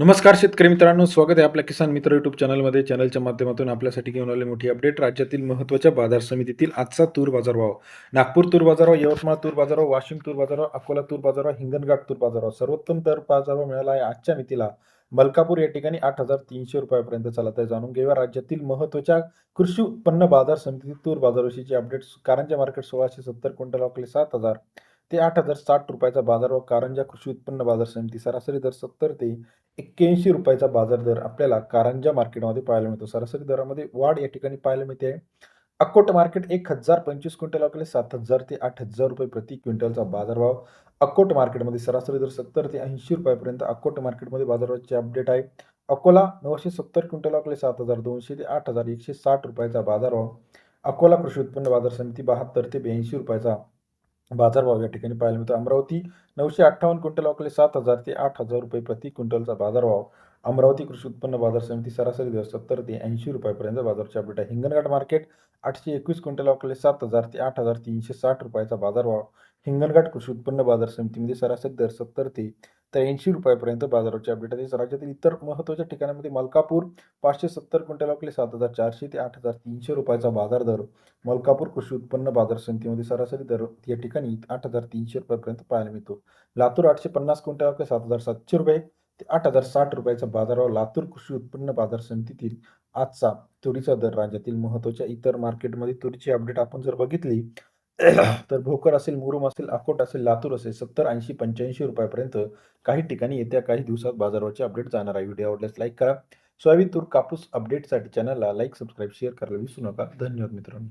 नमस्कार शेतकरी मित्रांनो, स्वागत आहे आपल्या किसान मित्र यूट्यूब चॅनलमध्ये. चॅनलच्या माध्यमातून आपल्यासाठी घेऊन आले मोठी अपडेट. राज्यातील महत्त्वाच्या बाजार समितीतील आजचा तूर बाजारभाव. नागपूर तूर बाजारभाव, यवतमाळ तूर बाजारभाव, वाशिम तूर बाजारभाव, अकोला तूर बाजारभाव, हिंगणघाट तूर बाजारभाव. सर्वोत्तम दर बाजारभाव मिळाला आहे आजच्या मितीला. मलकापूर या ठिकाणी ₹8,300 चालत आहे. जाणून घेऊया राज्यातील महत्त्वाच्या कृषी उत्पन्न बाजार समितीतील तूर बाजारविषयीची अपडेट. कारंजा मार्केट 1670 क्विंटल अवकले 7,000 ते ₹8,060 बाजारभाव. कारंजा कृषी उत्पन्न बाजार समिती. सरासरी दर 70 ते ₹81 बाजार दर आपल्याला कारंजा मार्केटमध्ये पाहायला मिळतो. सरासरी दरामध्ये वाढ या ठिकाणी पाहायला मिळते. अकोट मार्केट 1025 क्विंटल अवकले 7,000 ते ₹8,000 प्रति क्विंटलचा बाजारभाव. अकोट मार्केटमध्ये सरासरी दर 70 ते ₹80 पर्यंत अकोट मार्केटमध्ये बाजारभावाची अपडेट आहे. अकोला 970 क्विंटल अवकले 7,200 ते ₹8,160 बाजारभाव. अकोला कृषी उत्पन्न बाजार समिती 72 ते ₹82 बाजारभाव या ठिकाणी पाहायला मिळतो. अमरावती 958 क्विंटल अवकले 7,000 ते ₹8,000 प्रति क्विंटलचा बाजारभाव. अमरावती कृषी उत्पन्न बाजार समिती सरासरी दर 70 ते ₹80 पर्यंत बाजाराची अपडेट आहे. हिंगणघाट मार्केट 821 क्विंटल अवकले 7,000 ते ₹8,360 बाजारभाव. हिंगणघाट कृषी उत्पन्न बाजार समितीमध्ये सरासरी दर 70 ते ₹80 पर्यंत बाजाराची अपडेट आहे. राज्यातील इतर महत्त्वाच्या ठिकाणांमध्ये मलकापूर 570 क्विंटल अवकले 7,400 ते ₹8,300 बाजार दर. मलकापूर कृषी उत्पन्न बाजार समितीमध्ये सरासरी दर या ठिकाणी ₹8,300 पर्यंत पाहायला मिळतो. लातूर 850 क्विंटल अवकले ₹7,700 ते ₹8,060 बाजारभाव. लातूर कृषी उत्पन्न बाजार समितीतील आजचा तुरीचा दर. राज्यातील महत्त्वाच्या इतर मार्केटमध्ये तुरीची अपडेट आपण जर बघितली तर भोकर असेल, मुरुम असेल, अकोट असेल, लातूर असेल 70, 80, ₹85 पर्यंत काही ठिकाणी येत्या काही दिवसात बाजाराची अपडेट जाणार आहे. व्हिडिओ आवडल्यास लाईक करा. सोयाबीन, तूर, कापूस अपडेटसाठी चॅनलला लाईक, सबस्क्राईब, शेअर करायला विसरू नका. धन्यवाद मित्रांनो.